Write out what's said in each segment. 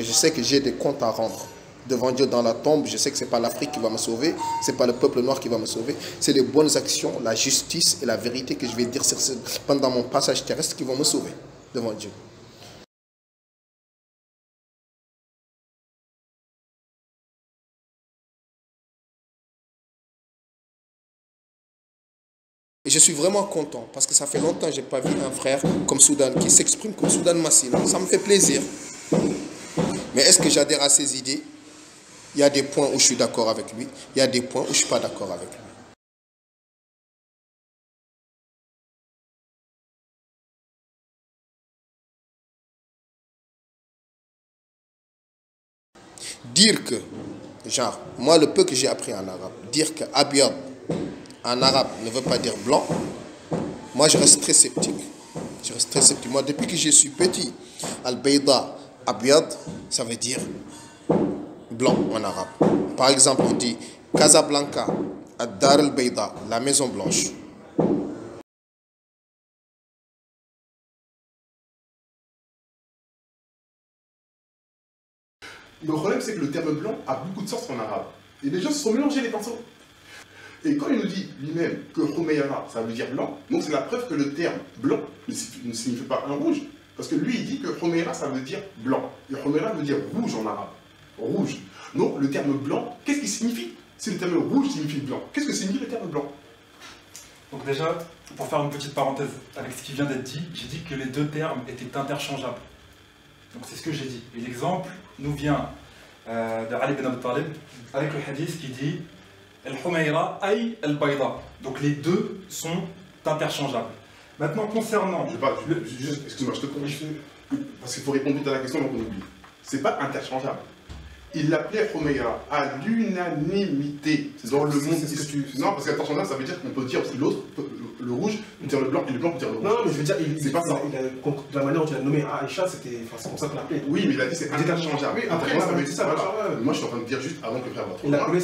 que je sais que j'ai des comptes à rendre devant Dieu dans la tombe. Je sais que ce n'est pas l'Afrique qui va me sauver, ce n'est pas le peuple noir qui va me sauver. C'est les bonnes actions, la justice et la vérité que je vais dire pendant mon passage terrestre qui vont me sauver devant Dieu. Et je suis vraiment content parce que ça fait longtemps que je n'ai pas vu un frère comme Soudan qui s'exprime comme Soudan Massina. Ça me fait plaisir. Mais est-ce que j'adhère à ses idées? Il y a des points où je suis d'accord avec lui, il y a des points où je ne suis pas d'accord avec lui. Dire que, genre, moi le peu que j'ai appris en arabe, dire que Abyad en arabe ne veut pas dire blanc, moi je reste très sceptique. Je reste très sceptique. Moi depuis que je suis petit, Al-Bayda, Abyad, ça veut dire blanc en arabe. Par exemple, on dit Casablanca, Ad-Dar al-Bayda, la maison blanche. Le problème, c'est que le terme blanc a beaucoup de sens en arabe. Et les gens se sont mélangés les pinceaux. Et quand il nous dit lui-même que Homeira, ça veut dire blanc, donc c'est la preuve que le terme blanc ne signifie pas un rouge. Parce que lui, il dit que Homeira, ça veut dire blanc. Et Homeira veut dire rouge en arabe. Rouge. Donc le terme blanc, qu'est-ce qu'il signifie? Si le terme rouge signifie blanc, qu'est-ce que signifie le terme blanc? Donc déjà, pour faire une petite parenthèse avec ce qui vient d'être dit, j'ai dit que les deux termes étaient interchangeables. Donc c'est ce que j'ai dit. Et l'exemple nous vient de Ali ibn Abi Talib avec le hadith qui dit Al-Humayra ay al-Bayda. Donc les deux sont interchangeables. Maintenant concernant... Excuse-moi, je te corrige. Parce qu'il faut répondre vite à la question, donc on oublie. C'est pas interchangeable. Il l'appelait Homeira à l'unanimité dans le monde. Non, parce qu'interchangeable, ça veut dire qu'on peut dire aussi l'autre, le rouge peut dire le blanc, et le blanc peut dire le rouge. Non, mais je veux dire, c'est pas ça. De la manière dont il a nommé Aïcha, c'est comme ça qu'on l'appelait. Oui, mais il a dit c'est interchangeable. Oui, après, moi, ça veut dit ça. Moi, je suis en train de dire juste avant que le frère va trop Il a loin. nommé.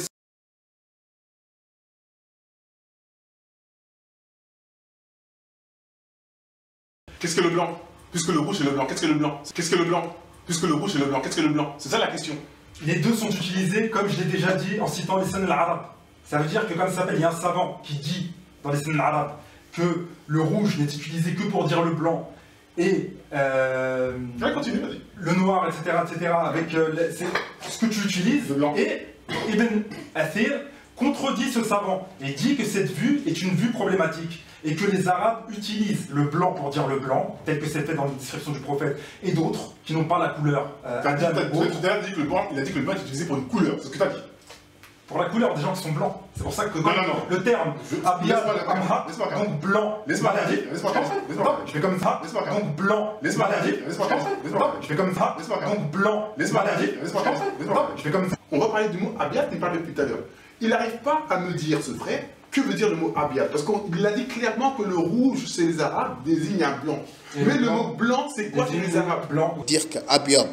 Qu'est-ce que le blanc? Puisque le rouge et le blanc, qu'est-ce que le blanc? Qu'est-ce que le blanc? Puisque le rouge et le blanc, qu'est-ce que le blanc? C'est ça la question. Les deux sont utilisés, comme je l'ai déjà dit, en citant les scènes arabes. Ça veut dire que, comme ça s'appelle, il y a un savant qui dit, dans les scènes arabes, que le rouge n'est utilisé que pour dire le blanc, et Continue, vas-y. le noir, etc., avec ce que tu utilises. Le blanc. Et Ibn Athir contredit ce savant, et dit que cette vue est une vue problématique, et que les Arabes utilisent le blanc pour dire le blanc, tel que c'est fait dans la description du prophète, et d'autres qui n'ont pas la couleur. Tout à l'heure, il a dit que le blanc est utilisé pour une couleur, c'est ce que tu as dit. Pour la couleur des gens qui sont blancs. C'est pour ça que non. le terme Abyad Amha, donc blanc, laisse-moi je fais comme ça, donc blanc, je fais comme ça, donc blanc, je fais comme ça. On va parler du mot Abyad, tu parlais depuis tout à l'heure. Il n'arrive pas à me dire, ce frère, que veut dire le mot Abyad. Parce qu'il a dit clairement que le rouge, chez les Arabes, désigne un blanc. Mais le mot blanc, c'est quoi chez les Arabes? Blanc. Dire que Abyad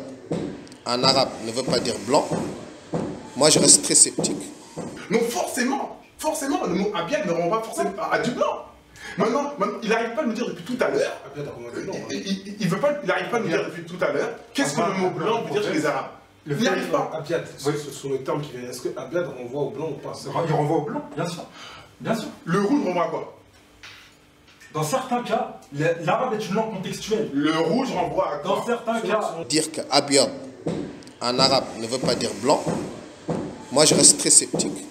en arabe ne veut pas dire blanc, moi je reste très sceptique. Donc forcément, le mot Abyad ne renvoie pas forcément à du blanc. Maintenant, il n'arrive pas à nous dire depuis tout à l'heure. Il n'arrive pas à nous dire depuis tout à l'heure qu'est-ce que le mot blanc veut dire chez les Arabes. Il n'y arrive pas. Abyad, sur le terme qui vient, est-ce que Abyad renvoie au blanc ou pas? Il renvoie au blanc, bien sûr. Bien sûr. Le rouge renvoie à quoi? Dans certains cas, l'arabe est une langue contextuelle. Le rouge renvoie à quoi? Dans certains cas... Dire que Abyad en arabe ne veut pas dire blanc, moi je reste très sceptique.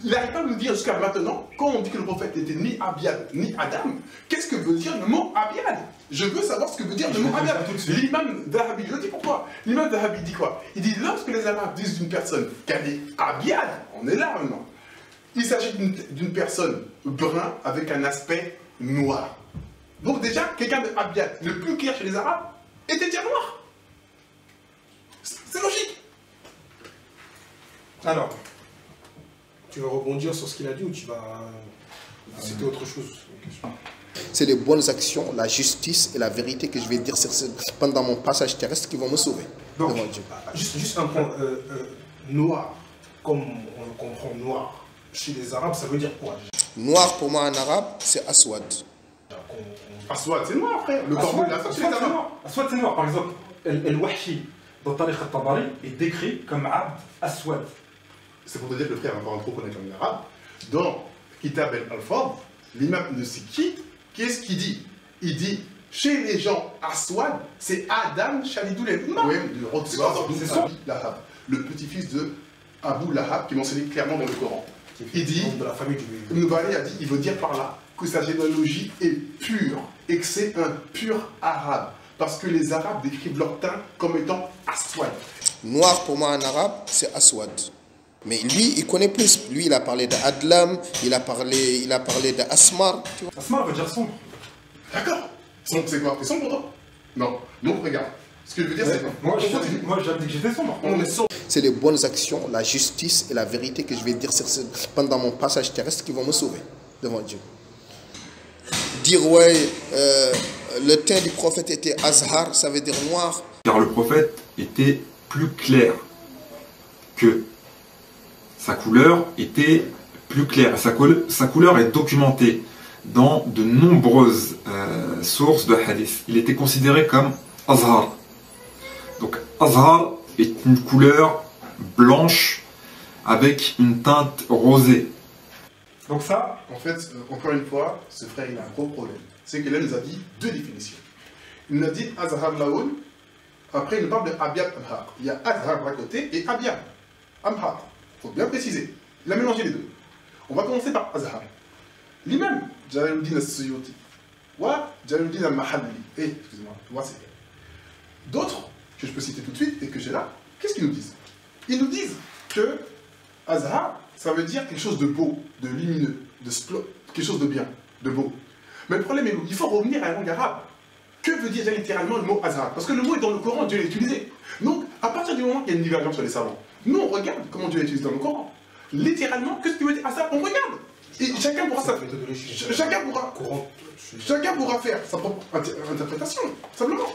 Il n'arrive pas à nous dire jusqu'à maintenant, quand on dit que le prophète n'était ni Abyad ni Adam, qu'est-ce que veut dire le mot Abyad? Je veux savoir ce que veut dire le mot Abyad. L'imam Zahabi, je le dis pourquoi. L'imam Zahabi dit quoi? Il dit lorsque les Arabes disent d'une personne qu'elle est Abyad, on est là maintenant. Il s'agit d'une personne brun avec un aspect noir. Donc déjà, quelqu'un de Abyad, le plus clair chez les Arabes, était déjà noir. C'est logique. Alors, tu veux rebondir sur ce qu'il a dit ou tu vas citer autre chose? C'est les bonnes actions, la justice et la vérité que je vais dire pendant mon passage terrestre qui vont me sauver Donc, devant Dieu. Juste un point. Noir, comme on le comprend noir, chez les Arabes, ça veut dire quoi? Noir pour moi en arabe, c'est Aswad. Aswad, c'est noir, frère. Le corbeau, il a ça chez les Arabes. Aswad, c'est noir. Par exemple, El Wahshi, dans Tarikh al-Tabari, est décrit comme Abd Aswad. C'est pour te dire que le frère va avoir un trop connaître en arabe. Dans Kitab al-Alfaz, l'imam de Sikhi, qu'est-ce qu'il dit? Il dit, chez les gens Aswad, c'est Adam Shalidoul el-Mouem de Rotba, le petit-fils de Abu Lahab, qui est mentionné clairement dans le Coran. Il dit, de la famille du Nouvari a dit, il veut dire par là que sa généalogie est pure et que c'est un pur arabe. Parce que les arabes décrivent leur teint comme étant Aswad. Noir pour moi en arabe, c'est Aswad. Mais lui, il connaît plus. Lui, il a parlé d'Adlam, il a parlé d'Asmar. Asmar veut dire sombre. D'accord. Donc c'est quoi? T'es sombre pour toi? Non. Non, regarde. Ce que je veux dire, c'est quoi? Moi, j'avais dit que j'étais sombre. On est sombre. C'est les bonnes actions, la justice et la vérité que je vais dire pendant mon passage terrestre qui vont me sauver devant Dieu. Dire, ouais, le teint du prophète était Azhar, ça veut dire noir. Car le prophète était plus clair que sa couleur était plus claire. Sa couleur est documentée dans de nombreuses sources de hadith. Il était considéré comme Azhar. Donc Azhar est une couleur blanche avec une teinte rosée. Donc ça, En fait, encore une fois, ce frère, il a un gros problème. C'est qu'il nous a dit deux définitions. Il nous a dit Azhar Laoul, après il nous parle de Abiab Amhar. Il y a Azhar à côté et Abiab Amhar. Il faut bien préciser. Il a mélangé les deux. On va commencer par Azhar. L'imam Jalaluddin al-Suyuti, wa Jalaluddin al-Mahalli. Excusez-moi, moi c'est. D'autres, que je peux citer tout de suite et que j'ai là, qu'est-ce qu'ils nous disent? Ils nous disent que Azhar, ça veut dire quelque chose de beau, de lumineux, quelque chose de bien, de beau. Mais le problème est où? Il faut revenir à la langue arabe. Que veut dire littéralement le mot Azhar? Parce que le mot est dans le Coran, Dieu l'a utilisé. Donc, à partir du moment qu'il y a une divergence sur les savants, nous on regarde comment Dieu l'a utilisé dans le Coran. Littéralement, qu'est-ce que veut dire Azhar? On regarde. Et chacun pourra faire sa propre interprétation, simplement.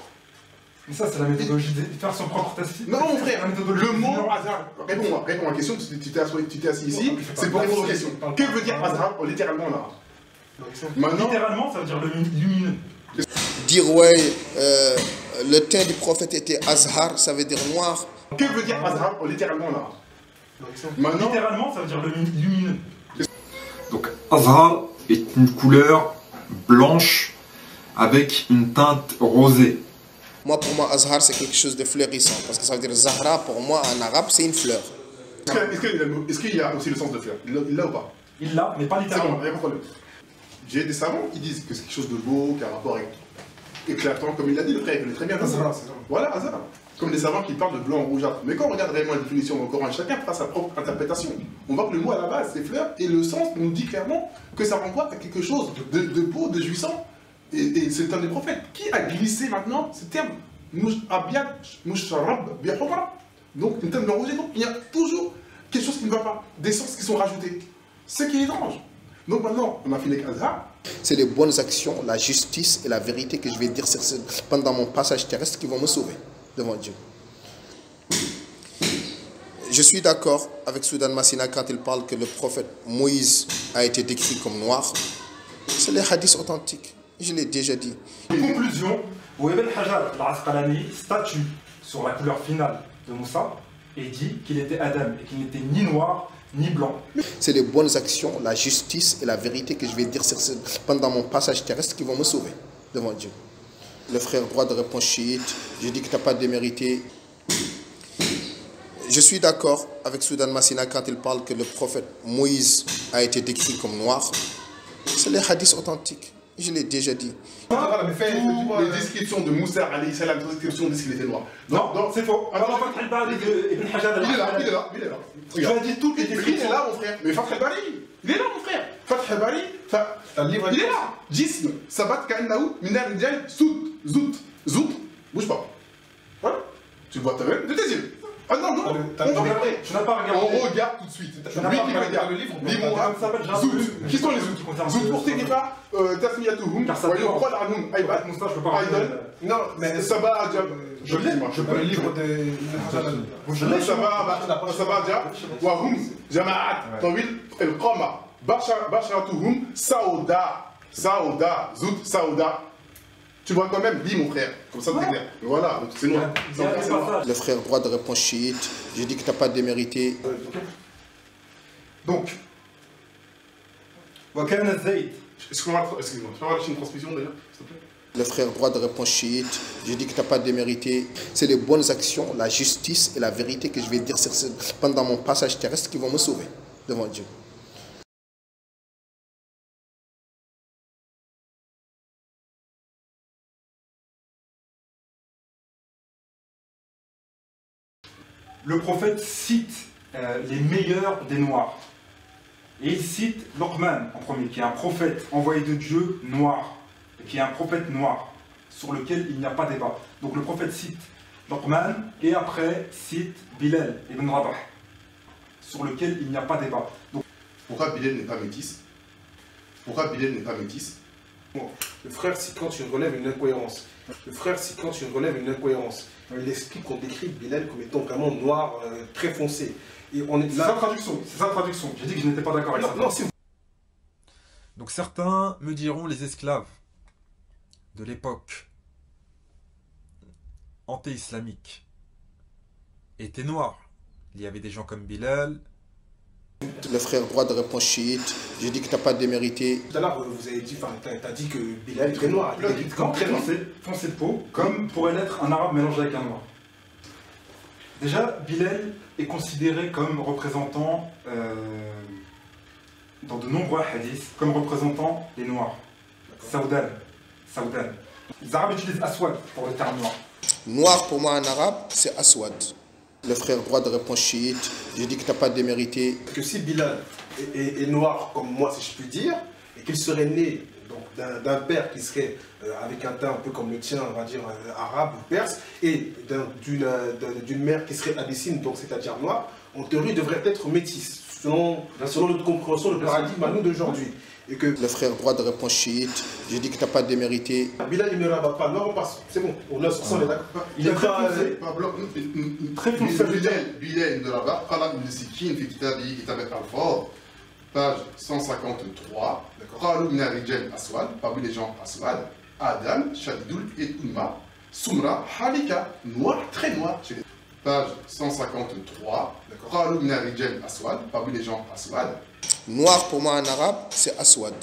mais ça c'est la méthodologie de faire son propre test. Non, mon frère, le mot Azhar, réponds-moi à la question, parce que tu t'es assis ici, c'est pour répondre aux questions. Que veut dire Azhar littéralement en arabe? Maintenant, Littéralement, ça veut dire lumineux. Dire, ouais, le teint du prophète était Azhar, ça veut dire noir. que veut dire Azhar littéralement en arabe? Maintenant, Littéralement, ça veut dire lumineux. Donc Azhar est une couleur blanche avec une teinte rosée. Moi, pour moi, Azhar, c'est quelque chose de fleurissant. Parce que ça veut dire Zahra, pour moi, en arabe, c'est une fleur. est-ce qu'il y a aussi le sens de fleur? Il l'a ou pas? Il l'a, mais pas C'est littéralement. bon, il n'y a pas de problème. J'ai des savants qui disent que c'est quelque chose de beau, qui a un rapport avec éclatant, comme il l'a dit, le frère, il connaît très bien. Azhar, c'est ça. Voilà, Azhar. Comme des savants qui parlent de blanc, rougeâtre. Mais quand on regarde réellement la définition dans le Coran, chacun fera sa propre interprétation. On voit que le mot à la base, c'est fleur, et le sens nous dit clairement que ça renvoie à quelque chose de beau, de jouissant. Et c'est un des prophètes. Qui a glissé maintenant ce terme? Donc, une terme rosé, donc il y a toujours quelque chose qui ne va pas, des sens qui sont rajoutés. Ce qui est étrange. Donc maintenant, on a fini avec Azhar. C'est les bonnes actions, la justice et la vérité que je vais dire pendant mon passage terrestre qui vont me sauver devant Dieu. Je suis d'accord avec Soudan Massina quand il parle que le prophète Moïse a été décrit comme noir. C'est les hadiths authentiques. Je l'ai déjà dit. Conclusion, où Ibn Hajar al-Asqalani statue sur la couleur finale de Moussa et dit qu'il était Adam et qu'il n'était ni noir ni blanc. C'est les bonnes actions, la justice et la vérité que je vais dire pendant mon passage terrestre qui vont me sauver devant Dieu. Le frère droit de réponse chiite, je dis que tu n'as pas démérité. Je suis d'accord avec Soudan Massina quand il parle que le prophète Moïse a été décrit comme noir. C'est les hadiths authentiques. Je l'ai déjà dit. Les descriptions de Moussa, alayhi salam, les descriptions disent qu'il était noir. Non, c'est faux. Alors, Fath al-Bari de Ibn Hajar al-Asqalani. Il est là. Tu as dit toutes les Il est descriptions. là, mon frère. Mais Fath al-Bari, il est là, mon frère. Fath al-Bari, il est là. Jism, Sabat Ka'annahu, Minar Rijal, Zout. Bouge pas. Voilà. Tu vois toi-même de tes yeux. Ah non, non, on va regarder. Tu n'as pas regardé. On regarde tout de suite. Tu n'as pas regardé le livre. Zout. Qui sont les Zout? Zout pour Ténifa, Tasmiyatuhum, Car ça dépend. Voyons, Qal Anum, Aïbat, Moussa, je peux pas Aïdol. Non, mais Sabah Adjab. Je l'ai, Dis-moi. je peux le livre de Ibn Hajar. Sabah Adjab, Wahum, Jama'at, Tawil, El Qama, Basharatuhum, Saouda, Zout, Saouda. Tu vois quand même, lis mon frère, comme ça c'est clair. Voilà, donc c'est noir. Le frère droit de réponse chiite, j'ai dit que tu n'as pas démérité. Donc, وكان الزيت. Excuse-moi, je peux avoir une transmission d'ailleurs, s'il te plaît. Le frère droit de réponse chiite, j'ai dit que tu n'as pas démérité. C'est les bonnes actions, la justice et la vérité que je vais dire pendant mon passage terrestre qui vont me sauver devant Dieu. Le prophète cite les meilleurs des Noirs. Et il cite Luqman en premier, qui est un prophète envoyé de Dieu noir, et qui est un prophète noir, sur lequel il n'y a pas débat. Donc le prophète cite Luqman, et après cite Bilal ibn Rabah, sur lequel il n'y a pas débat. Donc, pourquoi Bilal n'est pas métis? Pourquoi Bilal n'est pas métis? Bon, le frère, c'est quand tu relèves une incohérence. Le frère, c'est quand tu relèves une incohérence. Il explique qu'on décrit Bilal comme étant vraiment noir, très foncé. Et on est c'est sa traduction, c'est sa traduction. J'ai dit que je n'étais pas d'accord avec ça. Non, c'est... Donc certains me diront les esclaves de l'époque anté-islamique étaient noirs. Il y avait des gens comme Bilal. Le frère droit de réponse chiite, j'ai dit que tu n'as pas démérité. Tout à l'heure, vous avez dit, tu as dit que Bilal est très noir. Il est comme très noir. Foncé de peau, comme pourrait l'être un arabe mélangé avec un noir. Déjà, Bilal est considéré comme représentant, dans de nombreux hadiths, comme représentant les noirs. Saoudan. Les arabes utilisent aswad pour le terme noir. Noir pour moi en arabe, c'est aswad. Le frère droit de réponse chiite, j'ai dit que tu n'as pas démérité. Que si Bilal est noir comme moi, si je puis dire, et qu'il serait né d'un père qui serait avec un teint un peu comme le tien, on va dire arabe ou perse, et d'une mère qui serait abyssine, donc c'est-à-dire noire, en théorie devrait être métisse, selon notre compréhension, le paradigme à nous d'aujourd'hui. Et que le frère droit de réponse chiite, j'ai dit que tu n'as pas démérité. Bilal il ne rabat pas, non on passe, c'est bon, on est d'accord. Il est très foncé. Bilal de Rabat, قال ابن سكين في كتابه كتاب الألفاظ, page 153. قالوا من الرجال أسود, parmi les gens Aswad, Adam, Shadidul et Umma, Sumra, Halika, noir, très noir. Page 153. قالوا من الرجال أسود, parmi les gens Aswad. Noir pour moi en arabe, c'est aswad.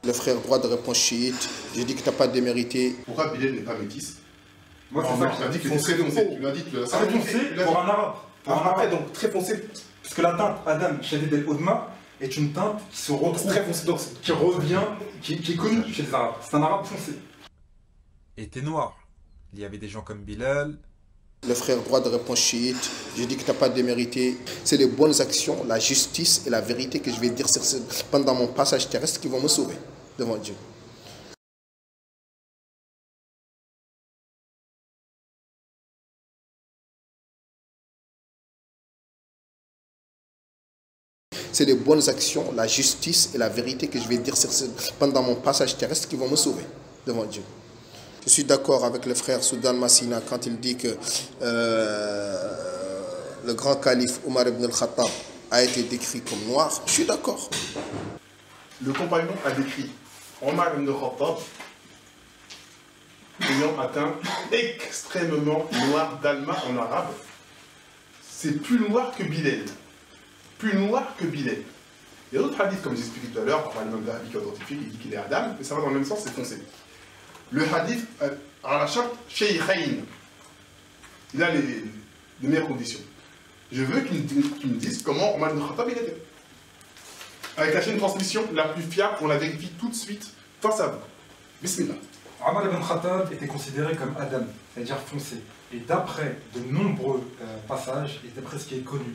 Le frère droit de réponse chiite, j'ai dit que tu n'as pas démérité. Pourquoi Bilal n'est pas métis? Moi, c'est ça que tu as dit qu'il était très foncé. Tu m'as dit que très foncé pour un arabe. Après, donc très foncé. Parce que la teinte Adam Shadid el-Oudma est une teinte qui se retrouve, très foncé, donc qui revient, qui est connue chez les arabes. C'est un arabe foncé. Était noir. Il y avait des gens comme Bilal. Le frère droit de réponse chiite, j'ai dit que tu n'as pas démérité. C'est les bonnes actions, la justice et la vérité que je vais dire pendant mon passage terrestre qui vont me sauver devant Dieu. C'est les bonnes actions, la justice et la vérité que je vais dire pendant mon passage terrestre qui vont me sauver devant Dieu. Je suis d'accord avec le frère Soudan Massina quand il dit que le grand calife Omar ibn al-Khattab a été décrit comme noir. Je suis d'accord. Le compagnon a décrit Omar ibn al-Khattab ayant un teint extrêmement noir d'Alma en arabe. C'est plus noir que Bilal. Plus noir que Bilal. Il y a d'autres hadiths, comme j'expliquais tout à l'heure, par l'imam Dahabi qui authentifie, qui dit qu'il est Adam, mais ça va dans le même sens, c'est foncé. Le hadith, à la charte, Shaykhayn, il a les meilleures conditions. Je veux qu'il me dise comment Omar ibn Khattab il était. Avec la chaîne de transmission la plus fiable, on la vérifie tout de suite face à vous. Bismillah. Omar ibn Khattab était considéré comme Adam, c'est-à-dire foncé. Et d'après de nombreux passages, et d'après ce qui est connu,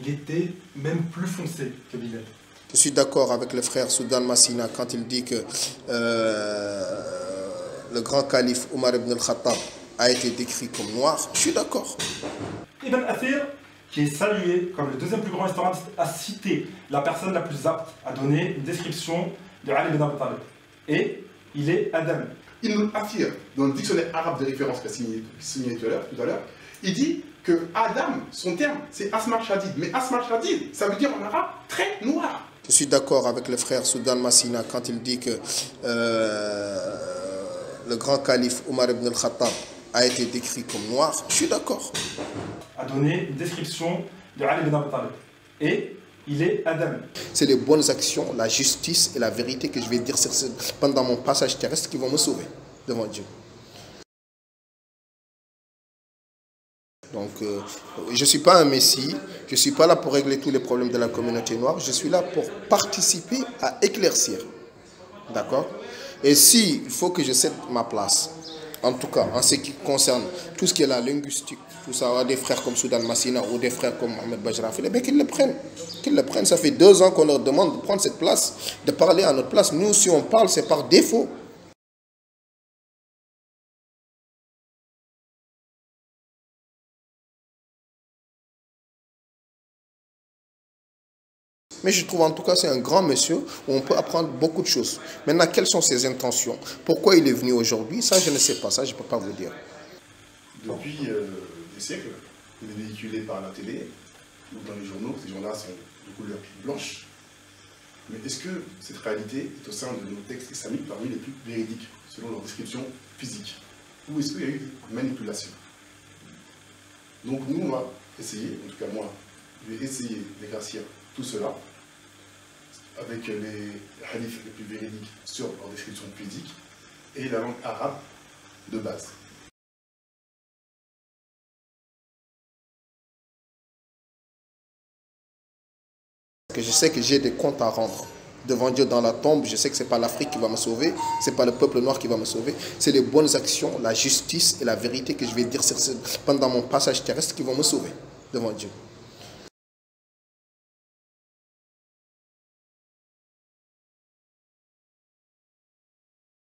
il était même plus foncé que Bilal. Je suis d'accord avec le frère Soudan Massina quand il dit que le grand calife Omar ibn al-Khattab a été décrit comme noir. Je suis d'accord. Ibn Athir, qui est salué comme le deuxième plus grand historien, a cité la personne la plus apte à donner une description de Ali ibn Abi Talib. Et il est Adam. Ibn Athir, dans le dictionnaire arabe de référence qu'a signé tout à l'heure, il dit que Adam, son terme, c'est Asmar Shadid. Mais Asmar Shadid, ça veut dire en arabe très noir. Je suis d'accord avec le frère Soudan Massina quand il dit que le grand calife Omar ibn al-Khattab a été décrit comme noir, je suis d'accord. A donné une description de Ali ibn Abi Talib. Et il est Adam. C'est les bonnes actions, la justice et la vérité que je vais dire pendant mon passage terrestre qui vont me sauver devant Dieu. Donc, je ne suis pas un messie, je ne suis pas là pour régler tous les problèmes de la communauté noire, je suis là pour participer à éclaircir. D'accord? Et s'il faut que je cède ma place, en tout cas, en ce qui concerne tout ce qui est la linguistique, tout ça, des frères comme Soudan Massina ou des frères comme Mohamed Bajrafil, eh bien qu'ils le prennent. Qu'ils le prennent. Ça fait 2 ans qu'on leur demande de prendre cette place, de parler à notre place. Nous, si on parle, c'est par défaut. Mais je trouve en tout cas c'est un grand monsieur où on peut apprendre beaucoup de choses. Maintenant, quelles sont ses intentions? Pourquoi il est venu aujourd'hui? Ça, je ne sais pas. Ça, je ne peux pas vous dire. Depuis des siècles, il est véhiculé par la télé ou dans les journaux. Ces gens-là sont de couleur blanche. Mais est-ce que cette réalité est au sein de nos textes islamiques parmi les plus véridiques, selon leur description physique? Ou est-ce qu'il y a eu des manipulations? Donc nous, on va essayer, en tout cas moi, je vais essayer d'éclaircir tout cela avec les hadiths les plus véridiques sur leur description physique et la langue arabe de base. Je sais que j'ai des comptes à rendre devant Dieu dans la tombe. Je sais que ce n'est pas l'Afrique qui va me sauver, ce n'est pas le peuple noir qui va me sauver. C'est les bonnes actions, la justice et la vérité que je vais dire pendant mon passage terrestre qui vont me sauver devant Dieu.